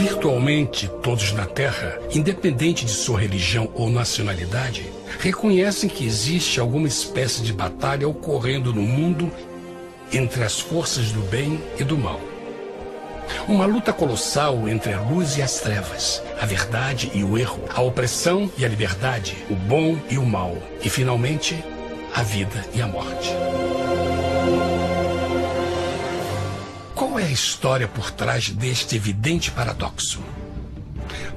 Virtualmente todos na Terra, independente de sua religião ou nacionalidade, reconhecem que existe alguma espécie de batalha ocorrendo no mundo entre as forças do bem e do mal. Uma luta colossal entre a luz e as trevas, a verdade e o erro, a opressão e a liberdade, o bom e o mal, e finalmente, a vida e a morte. Qual é a história por trás deste evidente paradoxo?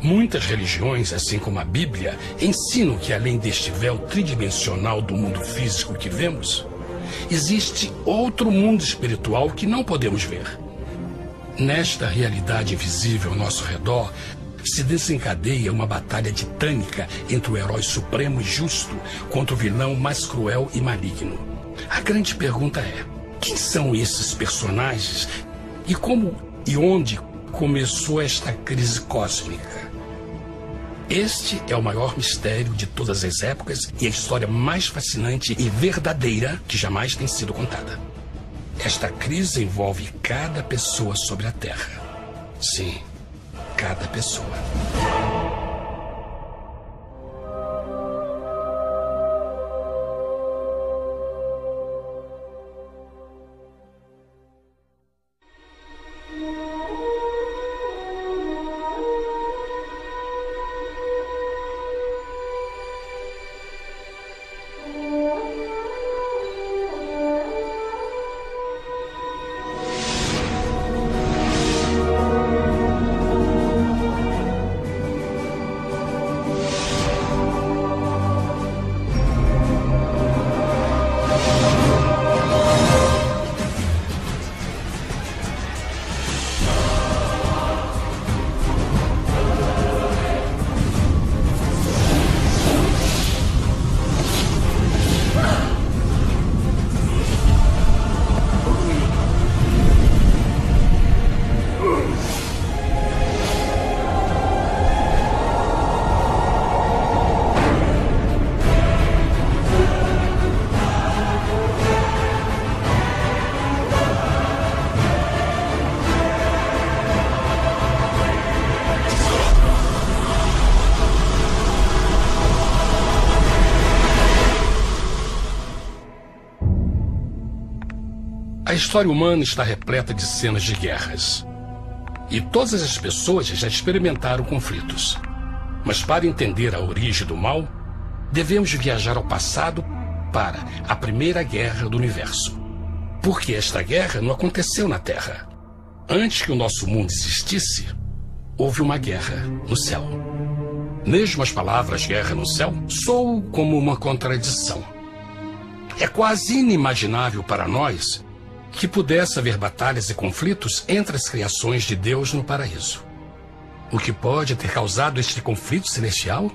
Muitas religiões, assim como a Bíblia, ensinam que além deste véu tridimensional do mundo físico que vemos, existe outro mundo espiritual que não podemos ver. Nesta realidade invisível ao nosso redor, se desencadeia uma batalha titânica entre o herói supremo e justo contra o vilão mais cruel e maligno. A grande pergunta é: quem são esses personagens e como e onde começou esta crise cósmica? Este é o maior mistério de todas as épocas e a história mais fascinante e verdadeira que jamais tem sido contada. Esta crise envolve cada pessoa sobre a Terra. Sim, cada pessoa. A história humana está repleta de cenas de guerras. E todas as pessoas já experimentaram conflitos. Mas para entender a origem do mal, devemos viajar ao passado para a Primeira Guerra do Universo. Porque esta guerra não aconteceu na Terra. Antes que o nosso mundo existisse, houve uma guerra no céu. Mesmo as palavras guerra no céu soam como uma contradição. É quase inimaginável para nós que pudesse haver batalhas e conflitos entre as criações de Deus no paraíso. O que pode ter causado este conflito celestial?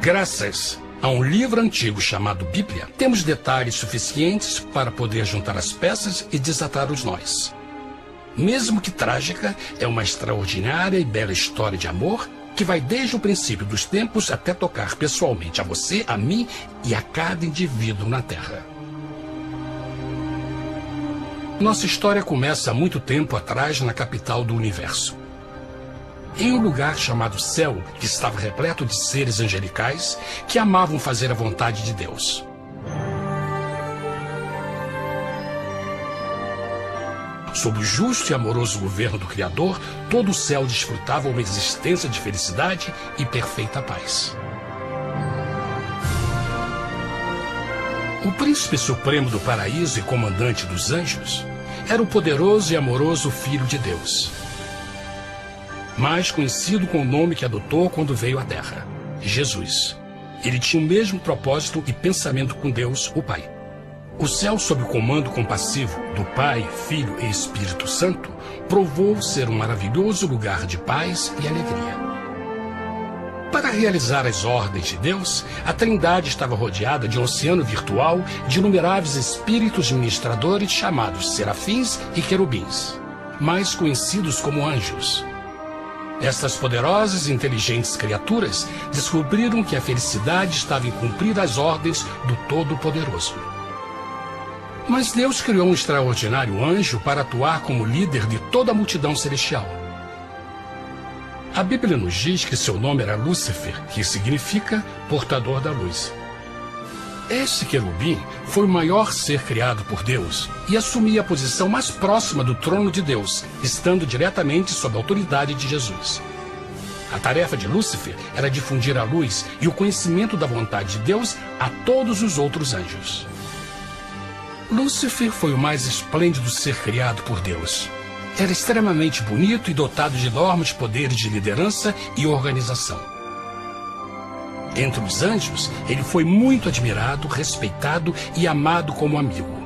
Graças a um livro antigo chamado Bíblia, temos detalhes suficientes para poder juntar as peças e desatar os nós. Mesmo que trágica, é uma extraordinária e bela história de amor que vai desde o princípio dos tempos até tocar pessoalmente a você, a mim e a cada indivíduo na Terra. Nossa história começa há muito tempo atrás na capital do universo. Em um lugar chamado Céu, que estava repleto de seres angelicais que amavam fazer a vontade de Deus. Sob o justo e amoroso governo do Criador, todo o céu desfrutava uma existência de felicidade e perfeita paz. O príncipe supremo do paraíso e comandante dos anjos era o poderoso e amoroso Filho de Deus, mais conhecido com o nome que adotou quando veio à Terra, Jesus. Ele tinha o mesmo propósito e pensamento com Deus, o Pai. O céu, sob o comando compassivo do Pai, Filho e Espírito Santo, provou ser um maravilhoso lugar de paz e alegria. Para realizar as ordens de Deus, a Trindade estava rodeada de um oceano virtual de inumeráveis espíritos ministradores chamados serafins e querubins, mais conhecidos como anjos. Estas poderosas e inteligentes criaturas descobriram que a felicidade estava em cumprir as ordens do Todo-Poderoso. Mas Deus criou um extraordinário anjo para atuar como líder de toda a multidão celestial. A Bíblia nos diz que seu nome era Lúcifer, que significa portador da luz. Este querubim foi o maior ser criado por Deus e assumia a posição mais próxima do trono de Deus, estando diretamente sob a autoridade de Jesus. A tarefa de Lúcifer era difundir a luz e o conhecimento da vontade de Deus a todos os outros anjos. Lúcifer foi o mais esplêndido ser criado por Deus. Era extremamente bonito e dotado de enormes poderes de liderança e organização. Entre os anjos, ele foi muito admirado, respeitado e amado como amigo.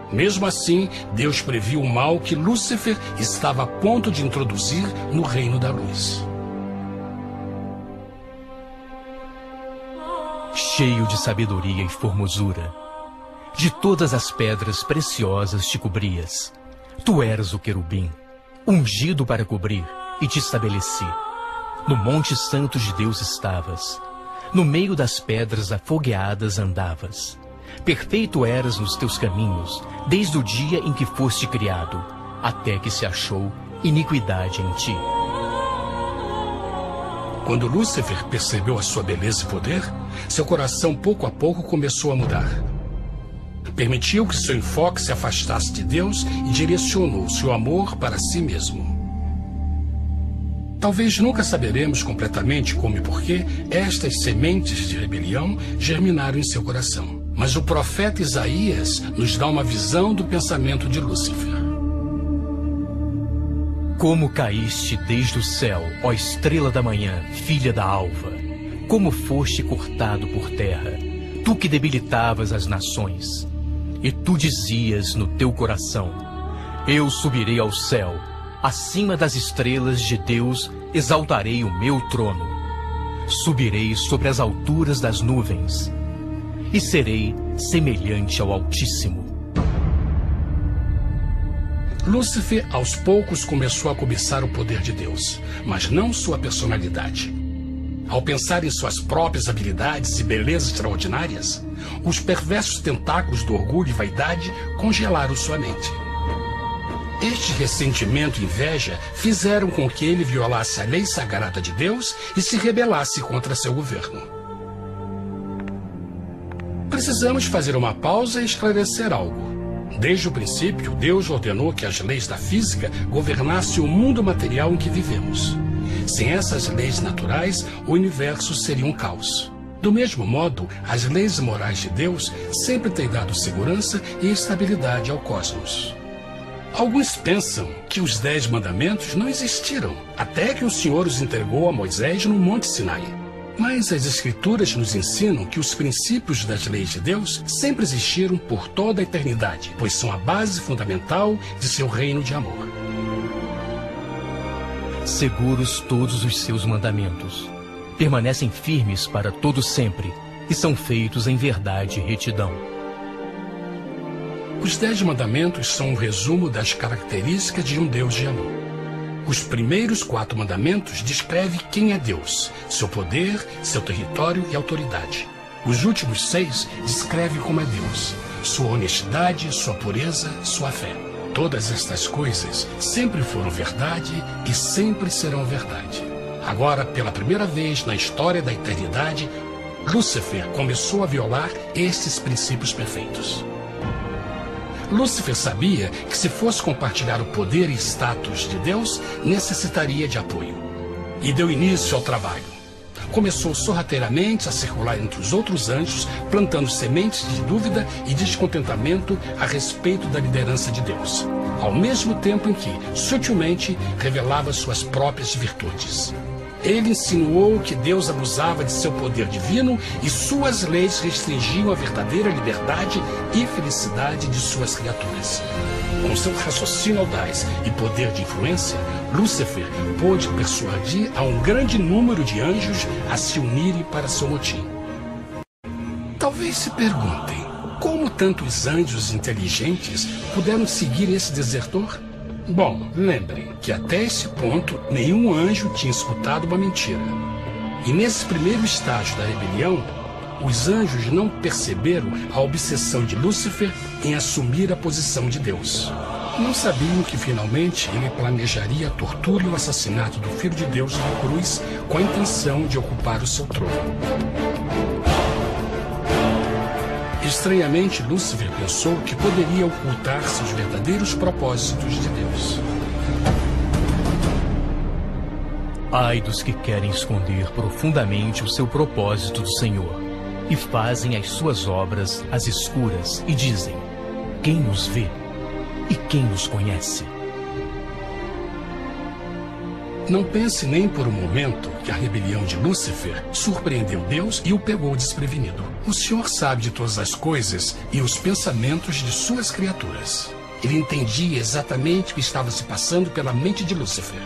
Mesmo assim, Deus previu o mal que Lúcifer estava a ponto de introduzir no reino da luz. Cheio de sabedoria e formosura, de todas as pedras preciosas te cobrias. Tu eras o querubim, ungido para cobrir, e te estabeleci. No monte santo de Deus estavas, no meio das pedras afogueadas andavas. Perfeito eras nos teus caminhos, desde o dia em que foste criado, até que se achou iniquidade em ti. Quando Lúcifer percebeu a sua beleza e poder, seu coração pouco a pouco começou a mudar. Permitiu que seu enfoque se afastasse de Deus e direcionou seu amor para si mesmo. Talvez nunca saberemos completamente como e porquê estas sementes de rebelião germinaram em seu coração. Mas o profeta Isaías nos dá uma visão do pensamento de Lúcifer. Como caíste desde o céu, ó estrela da manhã, filha da alva, como foste cortado por terra, tu que debilitavas as nações. E tu dizias no teu coração: eu subirei ao céu, acima das estrelas de Deus exaltarei o meu trono. Subirei sobre as alturas das nuvens, e serei semelhante ao Altíssimo. Lúcifer, aos poucos, começou a cobiçar o poder de Deus, mas não sua personalidade. Ao pensar em suas próprias habilidades e belezas extraordinárias, os perversos tentáculos do orgulho e vaidade congelaram sua mente. Este ressentimento e inveja fizeram com que ele violasse a lei sagrada de Deus e se rebelasse contra seu governo. Precisamos fazer uma pausa e esclarecer algo. Desde o princípio, Deus ordenou que as leis da física governassem o mundo material em que vivemos. Sem essas leis naturais, o universo seria um caos. Do mesmo modo, as leis morais de Deus sempre têm dado segurança e estabilidade ao cosmos. Alguns pensam que os 10 mandamentos não existiram, até que o Senhor os entregou a Moisés no Monte Sinai. Mas as Escrituras nos ensinam que os princípios das leis de Deus sempre existiram por toda a eternidade, pois são a base fundamental de seu reino de amor. Seguros todos os seus mandamentos, permanecem firmes para todo sempre e são feitos em verdade e retidão. Os 10 mandamentos são um resumo das características de um Deus de amor. Os primeiros 4 mandamentos descrevem quem é Deus, seu poder, seu território e autoridade. Os últimos 6 descrevem como é Deus, sua honestidade, sua pureza, sua fé. Todas estas coisas sempre foram verdade e sempre serão verdade. Agora, pela primeira vez na história da eternidade, Lúcifer começou a violar estes princípios perfeitos. Lúcifer sabia que se fosse compartilhar o poder e status de Deus, necessitaria de apoio. E deu início ao trabalho. Começou sorrateiramente a circular entre os outros anjos, plantando sementes de dúvida e descontentamento a respeito da liderança de Deus, ao mesmo tempo em que, sutilmente, revelava suas próprias virtudes. Ele insinuou que Deus abusava de seu poder divino e suas leis restringiam a verdadeira liberdade e felicidade de suas criaturas. Com seu raciocínio audaz e poder de influência, Lúcifer pôde persuadir a um grande número de anjos a se unirem para seu motim. Talvez se perguntem, como tantos anjos inteligentes puderam seguir esse desertor? Bom, lembrem que até esse ponto nenhum anjo tinha escutado uma mentira. E nesse primeiro estágio da rebelião, os anjos não perceberam a obsessão de Lúcifer em assumir a posição de Deus. Não sabiam que finalmente ele planejaria a tortura e o assassinato do Filho de Deus na cruz com a intenção de ocupar o seu trono. Estranhamente, Lúcifer pensou que poderia ocultar seus verdadeiros propósitos de Deus. Ai dos que querem esconder profundamente o seu propósito do Senhor e fazem as suas obras às escuras e dizem: quem nos vê e quem nos conhece? Não pense nem por um momento que a rebelião de Lúcifer surpreendeu Deus e o pegou desprevenido. O Senhor sabe de todas as coisas e os pensamentos de suas criaturas. Ele entendia exatamente o que estava se passando pela mente de Lúcifer.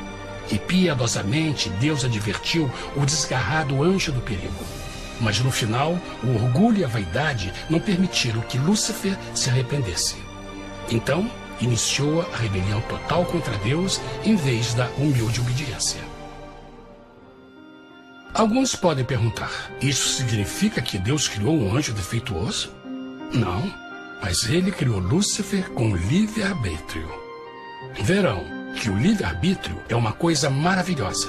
E piedosamente Deus advertiu o desgarrado anjo do perigo. Mas no final, o orgulho e a vaidade não permitiram que Lúcifer se arrependesse. Então, iniciou a rebelião total contra Deus em vez da humilde obediência. Alguns podem perguntar: isso significa que Deus criou um anjo defeituoso? Não, mas ele criou Lúcifer com livre-arbítrio. Verão que o livre-arbítrio é uma coisa maravilhosa,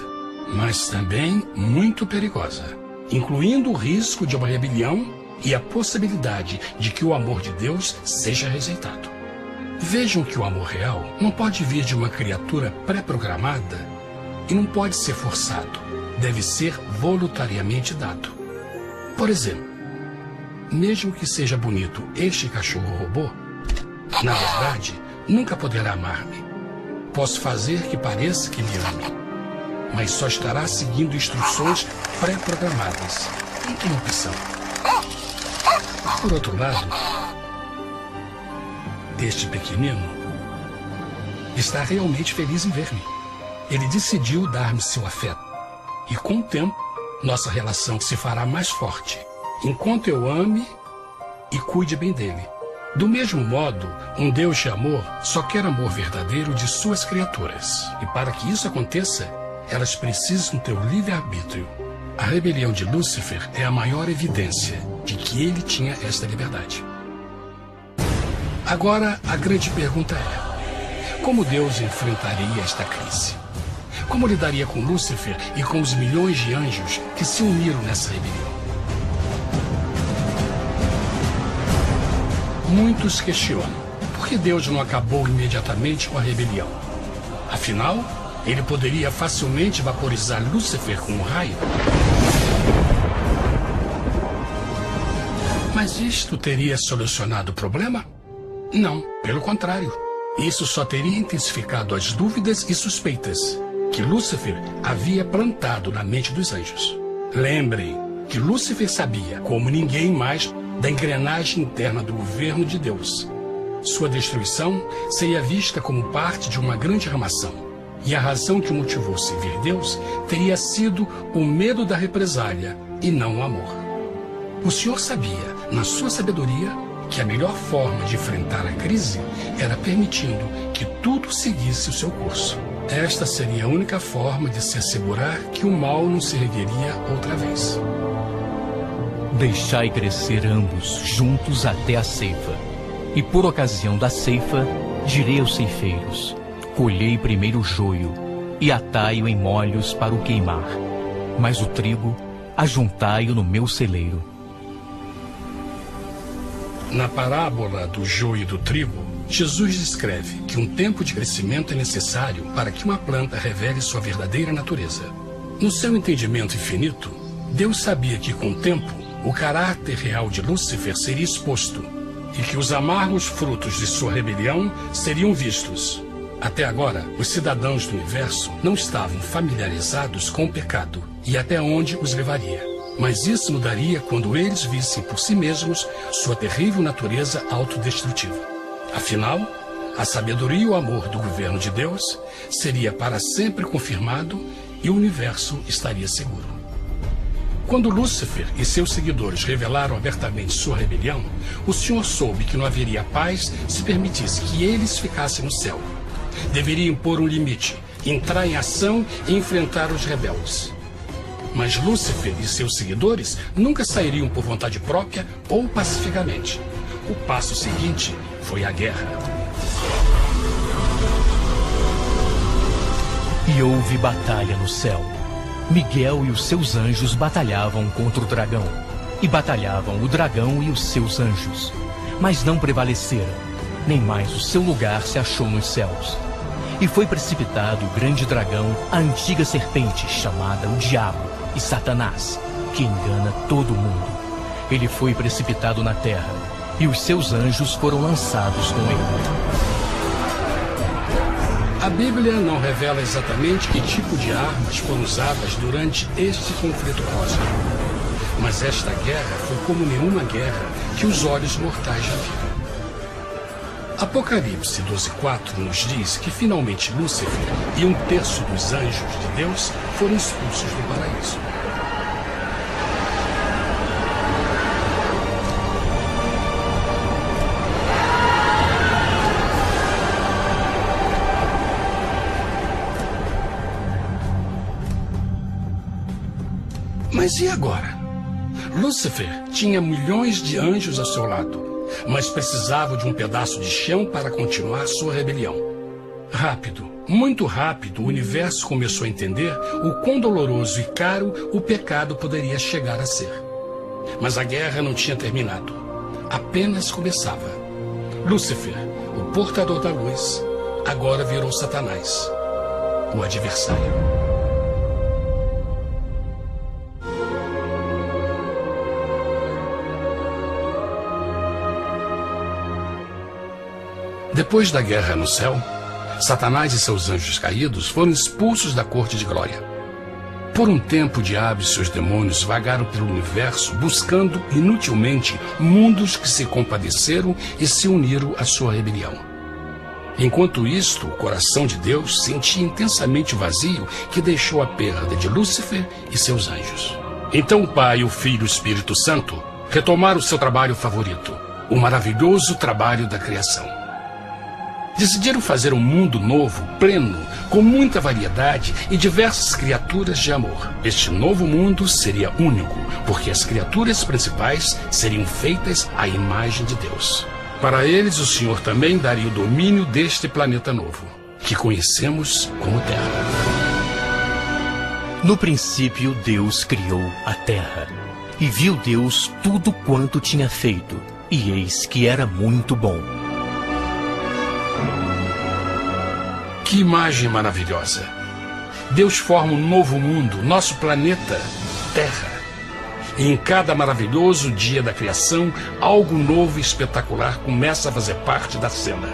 mas também muito perigosa, incluindo o risco de uma rebelião e a possibilidade de que o amor de Deus seja rejeitado. Vejam que o amor real não pode vir de uma criatura pré-programada e não pode ser forçado, deve ser voluntariamente dado. Por exemplo, mesmo que seja bonito este cachorro robô, na verdade, nunca poderá amar-me. Posso fazer que pareça que me ame, mas só estará seguindo instruções pré-programadas. Não tem opção. Por outro lado, este pequenino está realmente feliz em ver-me. Ele decidiu dar-me seu afeto. E com o tempo, nossa relação se fará mais forte, enquanto eu ame e cuide bem dele. Do mesmo modo, um Deus de amor só quer amor verdadeiro de suas criaturas. E para que isso aconteça, elas precisam ter o livre-arbítrio. A rebelião de Lúcifer é a maior evidência de que ele tinha esta liberdade. Agora, a grande pergunta é: como Deus enfrentaria esta crise? Como lidaria com Lúcifer e com os milhões de anjos que se uniram nessa rebelião? Muitos questionam por que Deus não acabou imediatamente com a rebelião. Afinal, ele poderia facilmente vaporizar Lúcifer com um raio. Mas isto teria solucionado o problema? Não, pelo contrário. Isso só teria intensificado as dúvidas e suspeitas que Lúcifer havia plantado na mente dos anjos. Lembrem que Lúcifer sabia, como ninguém mais, da engrenagem interna do governo de Deus. Sua destruição seria vista como parte de uma grande armação. E a razão que o motivou servir Deus teria sido o medo da represália e não o amor. O Senhor sabia, na sua sabedoria, que a melhor forma de enfrentar a crise era permitindo que tudo seguisse o seu curso. Esta seria a única forma de se assegurar que o mal não se ergueria outra vez. Deixai crescer ambos juntos até a ceifa. E por ocasião da ceifa, direi aos ceifeiros: colhei primeiro o joio e atai-o em molhos para o queimar, mas o trigo ajuntai-o no meu celeiro. Na parábola do joio e do trigo, Jesus descreve que um tempo de crescimento é necessário para que uma planta revele sua verdadeira natureza. No seu entendimento infinito, Deus sabia que com o tempo, o caráter real de Lúcifer seria exposto e que os amargos frutos de sua rebelião seriam vistos. Até agora, os cidadãos do universo não estavam familiarizados com o pecado e até onde os levaria. Mas isso mudaria quando eles vissem por si mesmos sua terrível natureza autodestrutiva. Afinal, a sabedoria e o amor do governo de Deus seria para sempre confirmado e o universo estaria seguro. Quando Lúcifer e seus seguidores revelaram abertamente sua rebelião, o Senhor soube que não haveria paz se permitisse que eles ficassem no céu. Deveria impor um limite, entrar em ação e enfrentar os rebeldes. Mas Lúcifer e seus seguidores nunca sairiam por vontade própria ou pacificamente. O passo seguinte foi a guerra. E houve batalha no céu. Miguel e os seus anjos batalhavam contra o dragão. E batalhavam o dragão e os seus anjos. Mas não prevaleceram, nem mais o seu lugar se achou nos céus. E foi precipitado o grande dragão, a antiga serpente, chamada o Diabo e Satanás, que engana todo mundo. Ele foi precipitado na terra, e os seus anjos foram lançados com ele. A Bíblia não revela exatamente que tipo de armas foram usadas durante este conflito cósmico. Mas esta guerra foi como nenhuma guerra que os olhos mortais já viram. Apocalipse 12:4 nos diz que finalmente Lúcifer e 1/3 dos anjos de Deus foram expulsos do paraíso. Mas e agora? Lúcifer tinha milhões de anjos ao seu lado, mas precisava de um pedaço de chão para continuar sua rebelião. Rápido, muito rápido, o universo começou a entender o quão doloroso e caro o pecado poderia chegar a ser. Mas a guerra não tinha terminado, apenas começava. Lúcifer, o portador da luz, agora virou Satanás, o adversário. Depois da guerra no céu, Satanás e seus anjos caídos foram expulsos da corte de glória. Por um tempo, o diabo e seus demônios vagaram pelo universo buscando inutilmente mundos que se compadeceram e se uniram à sua rebelião. Enquanto isto, o coração de Deus sentia intensamente o vazio que deixou a perda de Lúcifer e seus anjos. Então o Pai, o Filho e o Espírito Santo retomaram seu trabalho favorito, o maravilhoso trabalho da criação. Decidiram fazer um mundo novo, pleno, com muita variedade e diversas criaturas de amor. Este novo mundo seria único, porque as criaturas principais seriam feitas à imagem de Deus. Para eles, o Senhor também daria o domínio deste planeta novo, que conhecemos como Terra. No princípio, Deus criou a terra. E viu Deus tudo quanto tinha feito, e eis que era muito bom. Que imagem maravilhosa! Deus forma um novo mundo, nosso planeta, Terra. E em cada maravilhoso dia da criação, algo novo e espetacular começa a fazer parte da cena.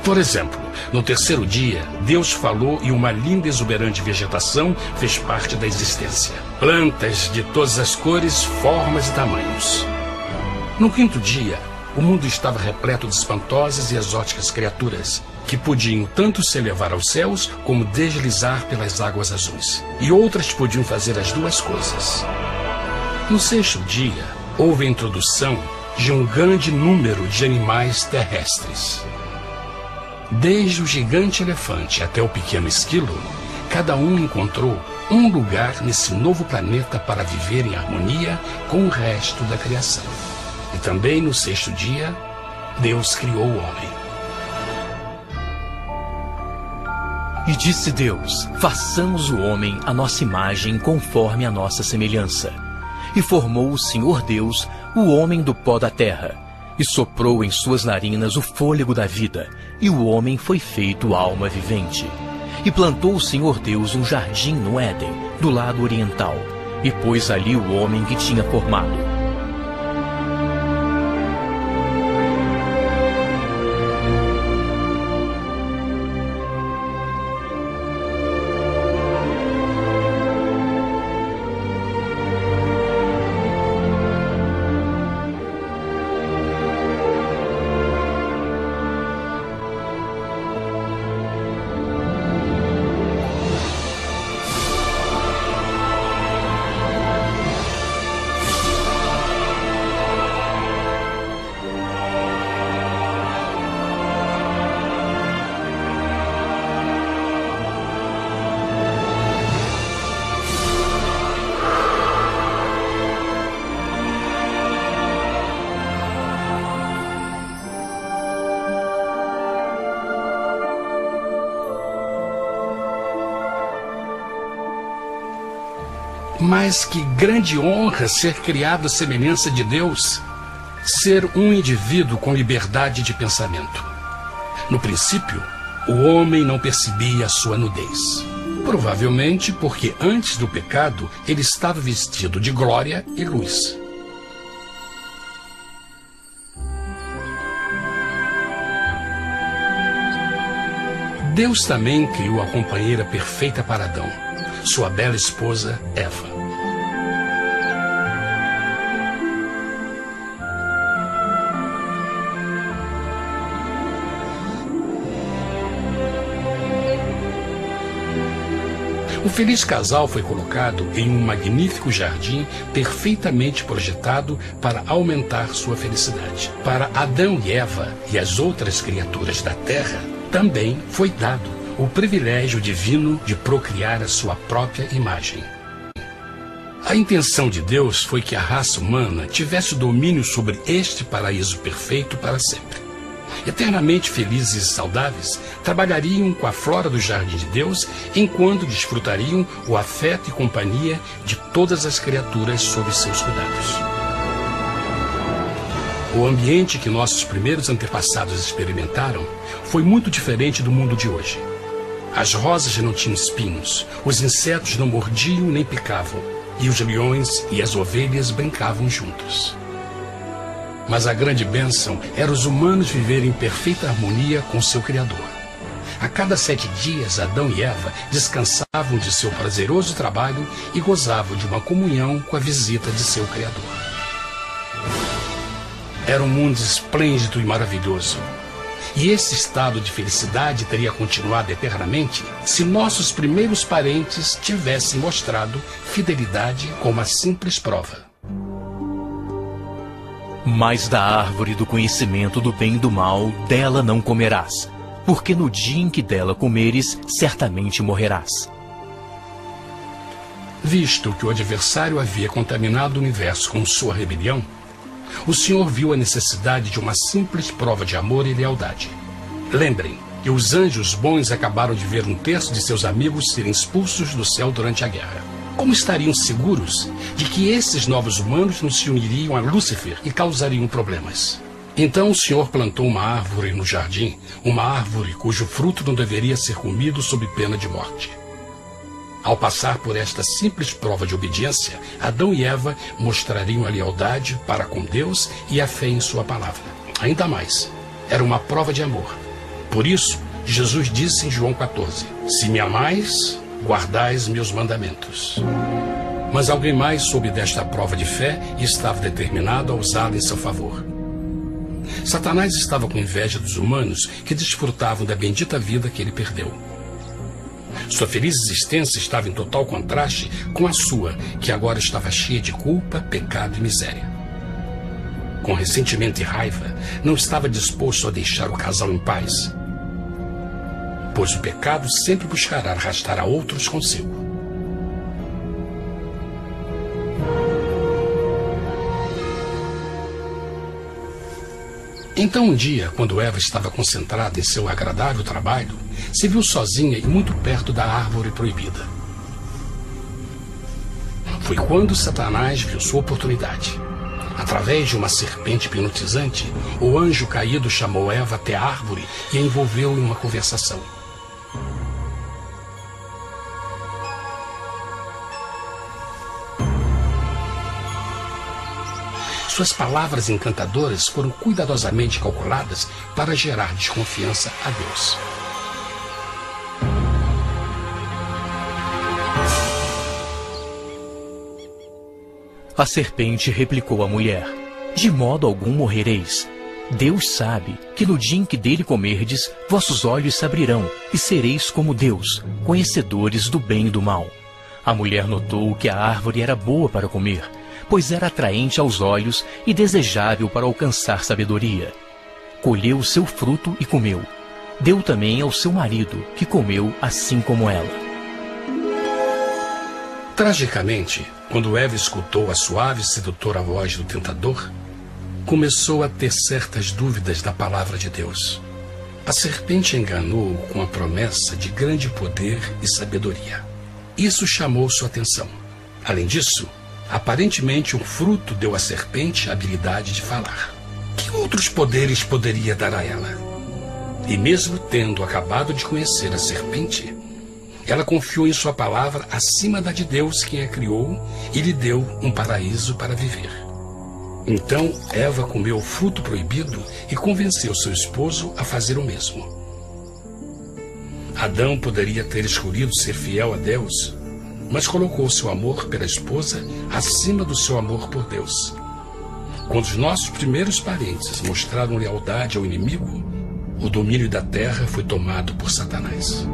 Por exemplo, no terceiro dia, Deus falou e uma linda e exuberante vegetação fez parte da existência. Plantas de todas as cores, formas e tamanhos. No quinto dia, o mundo estava repleto de espantosas e exóticas criaturas, que podiam tanto se elevar aos céus como deslizar pelas águas azuis. E outras podiam fazer as duas coisas. No sexto dia, houve a introdução de um grande número de animais terrestres. Desde o gigante elefante até o pequeno esquilo, cada um encontrou um lugar nesse novo planeta para viver em harmonia com o resto da criação. E também no sexto dia, Deus criou o homem. E disse Deus: façamos o homem à nossa imagem, conforme a nossa semelhança. E formou o Senhor Deus o homem do pó da terra, e soprou em suas narinas o fôlego da vida, e o homem foi feito alma vivente. E plantou o Senhor Deus um jardim no Éden, do lado oriental, e pôs ali o homem que tinha formado. Mas que grande honra ser criado à semelhança de Deus, ser um indivíduo com liberdade de pensamento. No princípio, o homem não percebia a sua nudez. Provavelmente porque antes do pecado ele estava vestido de glória e luz. Deus também criou a companheira perfeita para Adão, sua bela esposa Eva. O feliz casal foi colocado em um magnífico jardim perfeitamente projetado para aumentar sua felicidade. Para Adão e Eva e as outras criaturas da terra, também foi dado o privilégio divino de procriar a sua própria imagem. A intenção de Deus foi que a raça humana tivesse domínio sobre este paraíso perfeito para sempre. Eternamente felizes e saudáveis, trabalhariam com a flora do jardim de Deus, enquanto desfrutariam o afeto e companhia de todas as criaturas sob seus cuidados. O ambiente que nossos primeiros antepassados experimentaram foi muito diferente do mundo de hoje. As rosas não tinham espinhos, os insetos não mordiam nem picavam, e os leões e as ovelhas brincavam juntos. Mas a grande bênção era os humanos viverem em perfeita harmonia com seu Criador. A cada 7 dias, Adão e Eva descansavam de seu prazeroso trabalho e gozavam de uma comunhão com a visita de seu Criador. Era um mundo esplêndido e maravilhoso. E esse estado de felicidade teria continuado eternamente se nossos primeiros parentes tivessem mostrado fidelidade como a simples prova. Mas da árvore do conhecimento do bem e do mal, dela não comerás, porque no dia em que dela comeres, certamente morrerás. Visto que o adversário havia contaminado o universo com sua rebelião, o Senhor viu a necessidade de uma simples prova de amor e lealdade. Lembrem que os anjos bons acabaram de ver 1/3 de seus amigos serem expulsos do céu durante a guerra. Como estariam seguros de que esses novos humanos não se uniriam a Lúcifer e causariam problemas? Então o Senhor plantou uma árvore no jardim, uma árvore cujo fruto não deveria ser comido sob pena de morte. Ao passar por esta simples prova de obediência, Adão e Eva mostrariam a lealdade para com Deus e a fé em sua palavra. Ainda mais, era uma prova de amor. Por isso, Jesus disse em João 14, se me amais, guardais meus mandamentos. Mas alguém mais soube desta prova de fé e estava determinado a usá-la em seu favor. Satanás estava com inveja dos humanos que desfrutavam da bendita vida que ele perdeu. Sua feliz existência estava em total contraste com a sua, que agora estava cheia de culpa, pecado e miséria. Com ressentimento e raiva, não estava disposto a deixar o casal em paz, pois o pecado sempre buscará arrastar a outros consigo. Então um dia, quando Eva estava concentrada em seu agradável trabalho, se viu sozinha e muito perto da árvore proibida. Foi quando Satanás viu sua oportunidade. Através de uma serpente hipnotizante, o anjo caído chamou Eva até a árvore e a envolveu em uma conversação. Suas palavras encantadoras foram cuidadosamente calculadas para gerar desconfiança a Deus. A serpente replicou à mulher, de modo algum morrereis. Deus sabe que no dia em que dele comerdes, vossos olhos se abrirão e sereis como Deus, conhecedores do bem e do mal. A mulher notou que a árvore era boa para comer, pois era atraente aos olhos e desejável para alcançar sabedoria. Colheu o seu fruto e comeu. Deu também ao seu marido, que comeu assim como ela. Tragicamente, quando Eva escutou a suave e sedutora voz do tentador, começou a ter certas dúvidas da palavra de Deus. A serpente enganou-o com a promessa de grande poder e sabedoria. Isso chamou sua atenção. Além disso, aparentemente um fruto deu à serpente a habilidade de falar. Que outros poderes poderia dar a ela? E mesmo tendo acabado de conhecer a serpente, ela confiou em sua palavra acima da de Deus, quem a criou, e lhe deu um paraíso para viver. Então Eva comeu o fruto proibido e convenceu seu esposo a fazer o mesmo. Adão poderia ter escolhido ser fiel a Deus, mas colocou seu amor pela esposa acima do seu amor por Deus. Quando os nossos primeiros parentes mostraram lealdade ao inimigo, o domínio da terra foi tomado por Satanás.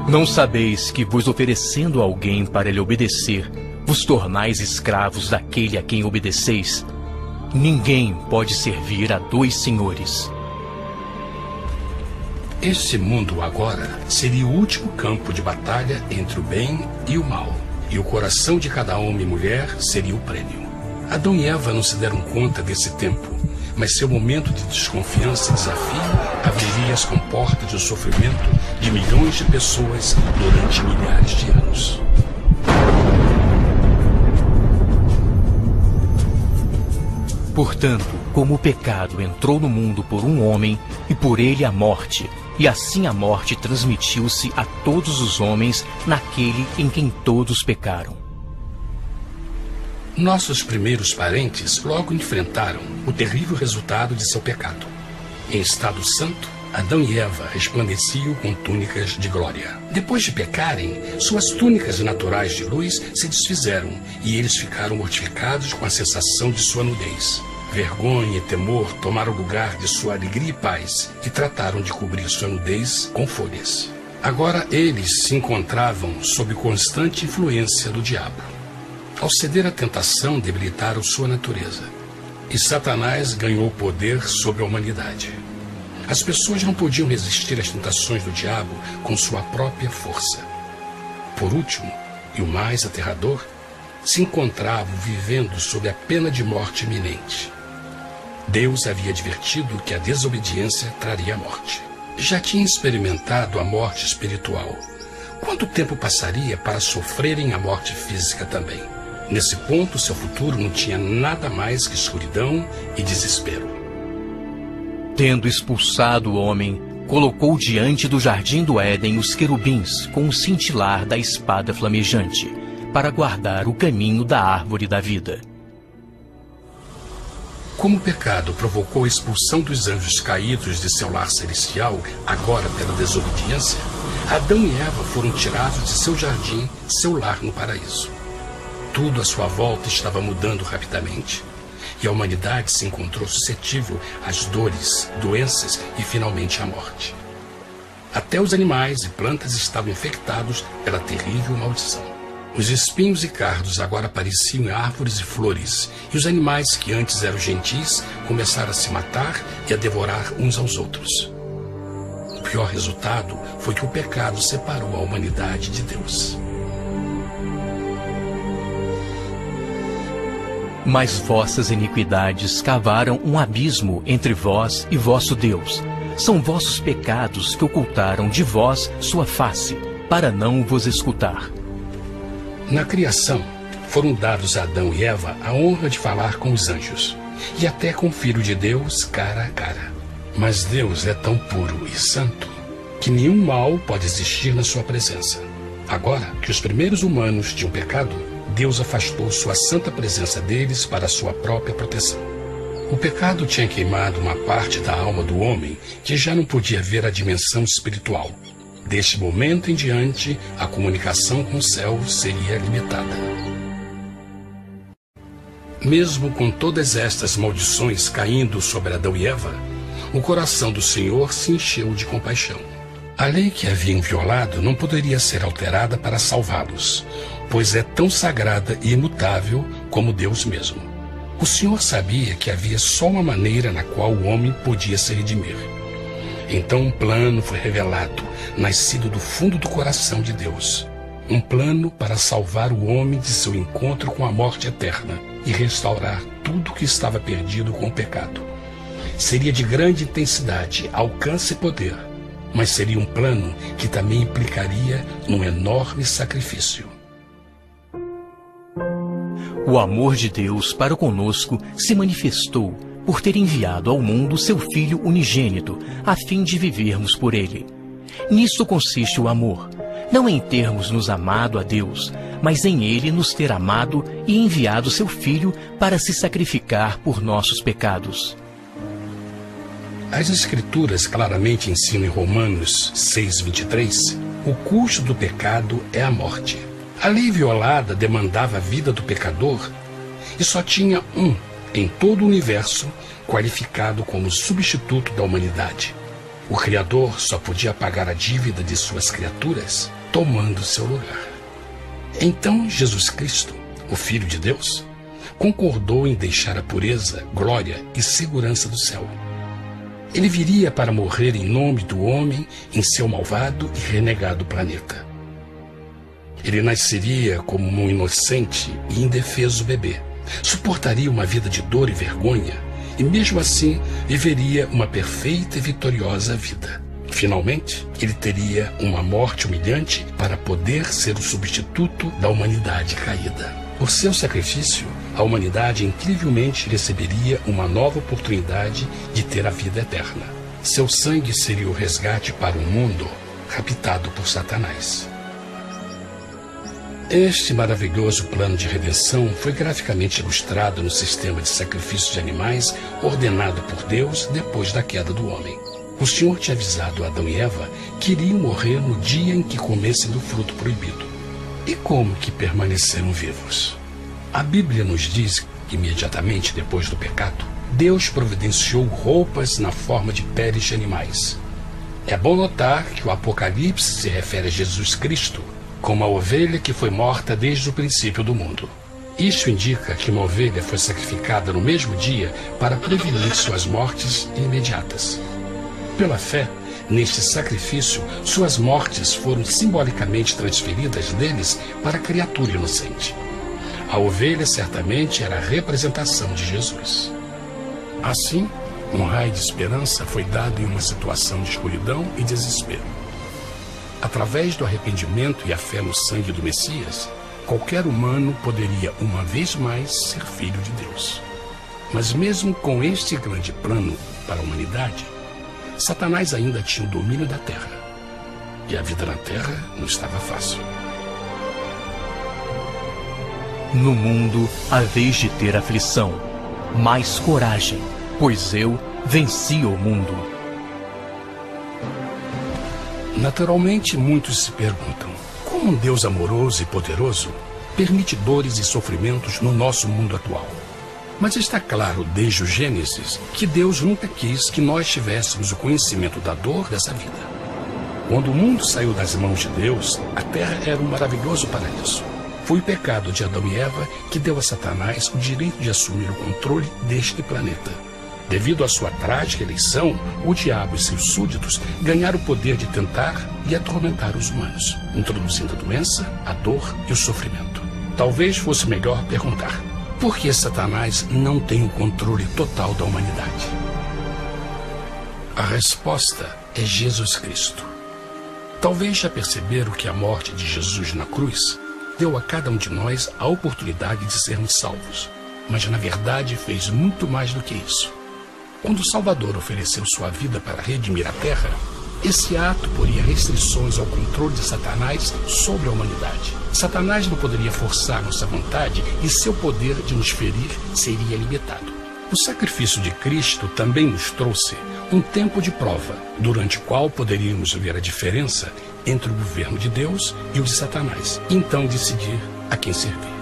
Não sabeis que, vos oferecendo a alguém para lhe obedecer, vos tornais escravos daquele a quem obedeceis? Ninguém pode servir a dois senhores. Este mundo agora seria o último campo de batalha entre o bem e o mal, e o coração de cada homem e mulher seria o prêmio. Adão e Eva não se deram conta desse tempo, mas seu momento de desconfiança e desafio abriria as comportas do sofrimento de milhões de pessoas durante milhares de anos. Portanto, como o pecado entrou no mundo por um homem, e por ele a morte, e assim a morte transmitiu-se a todos os homens naquele em quem todos pecaram. Nossos primeiros parentes logo enfrentaram o terrível resultado de seu pecado. Em estado santo, Adão e Eva resplandeciam com túnicas de glória. Depois de pecarem, suas túnicas naturais de luz se desfizeram e eles ficaram mortificados com a sensação de sua nudez. Vergonha e temor tomaram lugar de sua alegria e paz e trataram de cobrir sua nudez com folhas. Agora eles se encontravam sob constante influência do diabo. Ao ceder à tentação, debilitaram sua natureza. E Satanás ganhou poder sobre a humanidade. As pessoas não podiam resistir às tentações do diabo com sua própria força. Por último, e o mais aterrador, se encontravam vivendo sob a pena de morte iminente. Deus havia advertido que a desobediência traria a morte. Já tinha experimentado a morte espiritual. Quanto tempo passaria para sofrerem a morte física também? Nesse ponto, seu futuro não tinha nada mais que escuridão e desespero. Tendo expulsado o homem, colocou diante do jardim do Éden os querubins com o cintilar da espada flamejante, para guardar o caminho da árvore da vida. Como o pecado provocou a expulsão dos anjos caídos de seu lar celestial, agora pela desobediência, Adão e Eva foram tirados de seu jardim, seu lar no paraíso. Tudo à sua volta estava mudando rapidamente, e a humanidade se encontrou suscetível às dores, doenças e finalmente à morte. Até os animais e plantas estavam infectados pela terrível maldição. Os espinhos e cardos agora pareciam árvores e flores, e os animais que antes eram gentis começaram a se matar e a devorar uns aos outros. O pior resultado foi que o pecado separou a humanidade de Deus. Mas vossas iniquidades cavaram um abismo entre vós e vosso Deus. São vossos pecados que ocultaram de vós sua face, para não vos escutar. Na criação, foram dados a Adão e Eva a honra de falar com os anjos, e até com o Filho de Deus cara a cara. Mas Deus é tão puro e santo que nenhum mal pode existir na sua presença. Agora que os primeiros humanos tinham pecado, Deus afastou sua santa presença deles para a sua própria proteção. O pecado tinha queimado uma parte da alma do homem que já não podia ver a dimensão espiritual. Deste momento em diante, a comunicação com o céu seria limitada. Mesmo com todas estas maldições caindo sobre Adão e Eva, o coração do Senhor se encheu de compaixão. A lei que haviam violado não poderia ser alterada para salvá-los, pois é tão sagrada e imutável como Deus mesmo. O Senhor sabia que havia só uma maneira na qual o homem podia se redimir. Então um plano foi revelado, nascido do fundo do coração de Deus. Um plano para salvar o homem de seu encontro com a morte eterna e restaurar tudo que estava perdido com o pecado. Seria de grande intensidade, alcance e poder, mas seria um plano que também implicaria num enorme sacrifício. O amor de Deus para conosco se manifestou por ter enviado ao mundo seu Filho unigênito, a fim de vivermos por ele. Nisto consiste o amor, não em termos nos amado a Deus, mas em ele nos ter amado e enviado seu Filho para se sacrificar por nossos pecados. As Escrituras claramente ensinam em Romanos 6:23, o custo do pecado é a morte. A lei violada demandava a vida do pecador e só tinha um em todo o universo qualificado como substituto da humanidade. O Criador só podia pagar a dívida de suas criaturas tomando seu lugar. Então Jesus Cristo, o Filho de Deus, concordou em deixar a pureza, glória e segurança do céu. Ele viria para morrer em nome do homem em seu malvado e renegado planeta. Ele nasceria como um inocente e indefeso bebê, suportaria uma vida de dor e vergonha e mesmo assim viveria uma perfeita e vitoriosa vida. Finalmente, ele teria uma morte humilhante para poder ser o substituto da humanidade caída. Por seu sacrifício, a humanidade incrivelmente receberia uma nova oportunidade de ter a vida eterna. Seu sangue seria o resgate para um mundo raptado por Satanás. Este maravilhoso plano de redenção foi graficamente ilustrado no sistema de sacrifício de animais ordenado por Deus depois da queda do homem. O Senhor tinha avisado Adão e Eva que iriam morrer no dia em que comessem do fruto proibido. E como que permaneceram vivos? A Bíblia nos diz que imediatamente depois do pecado, Deus providenciou roupas na forma de peles de animais. É bom notar que o Apocalipse se refere a Jesus Cristo como a ovelha que foi morta desde o princípio do mundo. Isso indica que uma ovelha foi sacrificada no mesmo dia para prevenir suas mortes imediatas. Pela fé, neste sacrifício, suas mortes foram simbolicamente transferidas deles para a criatura inocente. A ovelha certamente era a representação de Jesus. Assim, um raio de esperança foi dado em uma situação de escuridão e desespero. Através do arrependimento e a fé no sangue do Messias, qualquer humano poderia uma vez mais ser filho de Deus. Mas mesmo com este grande plano para a humanidade, Satanás ainda tinha o domínio da terra. E a vida na terra não estava fácil. No mundo haveis de ter aflição, mas coragem, pois eu venci o mundo. Naturalmente, muitos se perguntam, como um Deus amoroso e poderoso permite dores e sofrimentos no nosso mundo atual? Mas está claro desde o Gênesis que Deus nunca quis que nós tivéssemos o conhecimento da dor dessa vida. Quando o mundo saiu das mãos de Deus, a terra era um maravilhoso paraíso. Foi o pecado de Adão e Eva que deu a Satanás o direito de assumir o controle deste planeta. Devido à sua trágica eleição, o diabo e seus súditos ganharam o poder de tentar e atormentar os humanos, introduzindo a doença, a dor e o sofrimento. Talvez fosse melhor perguntar: por que Satanás não tem o controle total da humanidade? A resposta é Jesus Cristo. Talvez já perceberam que a morte de Jesus na cruz deu a cada um de nós a oportunidade de sermos salvos, mas na verdade fez muito mais do que isso. Quando o Salvador ofereceu sua vida para redimir a terra, esse ato poria restrições ao controle de Satanás sobre a humanidade. Satanás não poderia forçar nossa vontade e seu poder de nos ferir seria limitado. O sacrifício de Cristo também nos trouxe um tempo de prova, durante o qual poderíamos ver a diferença entre o governo de Deus e o de Satanás, e então decidir a quem servir.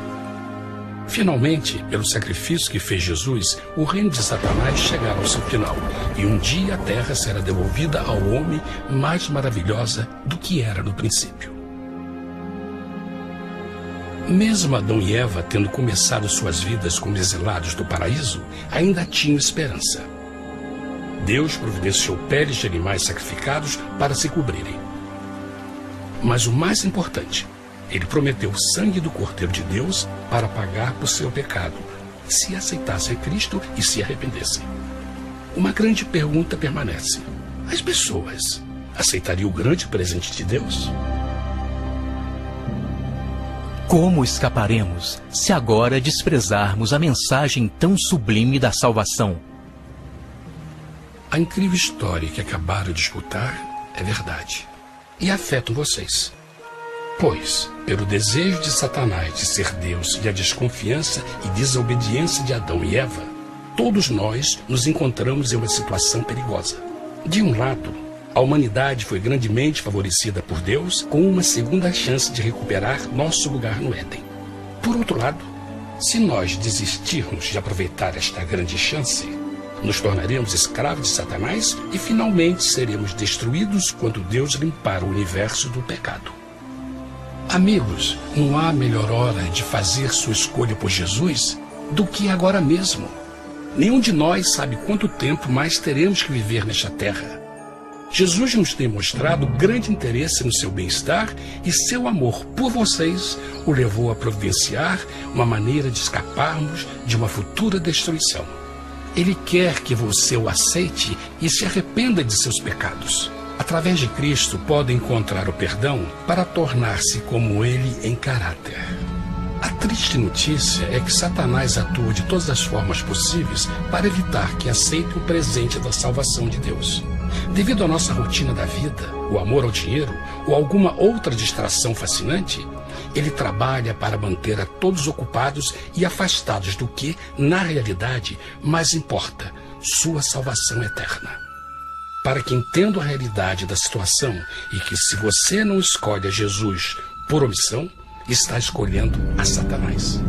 Finalmente, pelo sacrifício que fez Jesus, o reino de Satanás chegará ao seu final, e um dia a terra será devolvida ao homem mais maravilhosa do que era no princípio. Mesmo Adão e Eva tendo começado suas vidas como exilados do paraíso, ainda tinham esperança. Deus providenciou peles de animais sacrificados para se cobrirem. Mas o mais importante, ele prometeu o sangue do Cordeiro de Deus para pagar por seu pecado, se aceitassem Cristo e se arrependessem. Uma grande pergunta permanece: as pessoas aceitaria o grande presente de Deus? Como escaparemos se agora desprezarmos a mensagem tão sublime da salvação? A incrível história que acabaram de escutar é verdade e afeta vocês. Pois, pelo desejo de Satanás de ser Deus e a desconfiança e desobediência de Adão e Eva, todos nós nos encontramos em uma situação perigosa. De um lado, a humanidade foi grandemente favorecida por Deus com uma segunda chance de recuperar nosso lugar no Éden. Por outro lado, se nós desistirmos de aproveitar esta grande chance, nos tornaremos escravos de Satanás e finalmente seremos destruídos quando Deus limpar o universo do pecado. Amigos, não há melhor hora de fazer sua escolha por Jesus do que agora mesmo. Nenhum de nós sabe quanto tempo mais teremos que viver nesta terra. Jesus nos tem mostrado grande interesse no seu bem-estar e seu amor por vocês o levou a providenciar uma maneira de escaparmos de uma futura destruição. Ele quer que você o aceite e se arrependa de seus pecados. Através de Cristo, pode encontrar o perdão para tornar-se como Ele em caráter. A triste notícia é que Satanás atua de todas as formas possíveis para evitar que aceite o presente da salvação de Deus. Devido à nossa rotina da vida, o amor ao dinheiro ou alguma outra distração fascinante, ele trabalha para manter a todos ocupados e afastados do que, na realidade, mais importa, sua salvação eterna. Para que entenda a realidade da situação e que se você não escolhe a Jesus por omissão, está escolhendo a Satanás.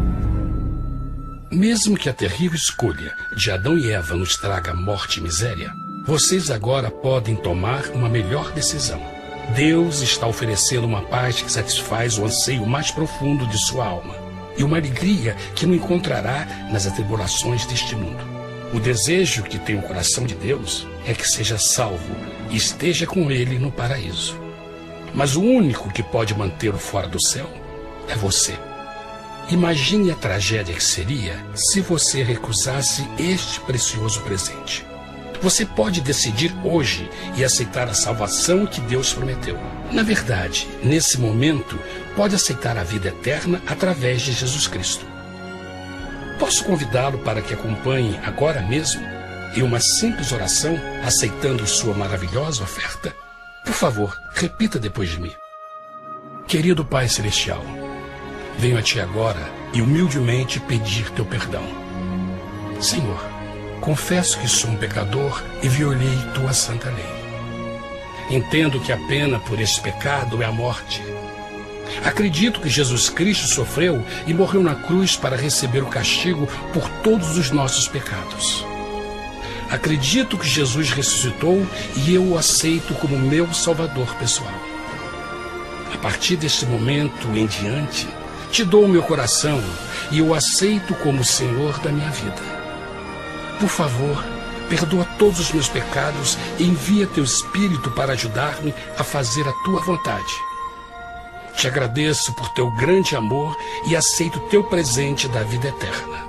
Mesmo que a terrível escolha de Adão e Eva nos traga morte e miséria, vocês agora podem tomar uma melhor decisão. Deus está oferecendo uma paz que satisfaz o anseio mais profundo de sua alma e uma alegria que não encontrará nas atribulações deste mundo. O desejo que tem o coração de Deus é que seja salvo e esteja com Ele no paraíso. Mas o único que pode mantê-lo fora do céu é você. Imagine a tragédia que seria se você recusasse este precioso presente. Você pode decidir hoje e aceitar a salvação que Deus prometeu. Na verdade, nesse momento, pode aceitar a vida eterna através de Jesus Cristo. Posso convidá-lo para que acompanhe agora mesmo em uma simples oração, aceitando sua maravilhosa oferta? Por favor, repita depois de mim. Querido Pai Celestial, venho a Ti agora e humildemente pedir Teu perdão. Senhor, confesso que sou um pecador e violei Tua santa lei. Entendo que a pena por esse pecado é a morte. Acredito que Jesus Cristo sofreu e morreu na cruz para receber o castigo por todos os nossos pecados. Acredito que Jesus ressuscitou e eu o aceito como meu Salvador pessoal. A partir deste momento em diante, Te dou o meu coração e eu o aceito como o Senhor da minha vida. Por favor, perdoa todos os meus pecados e envia Teu Espírito para ajudar-me a fazer a Tua vontade. Te agradeço por Teu grande amor e aceito Teu presente da vida eterna.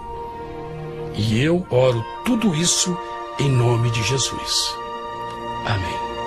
E eu oro tudo isso em nome de Jesus. Amém.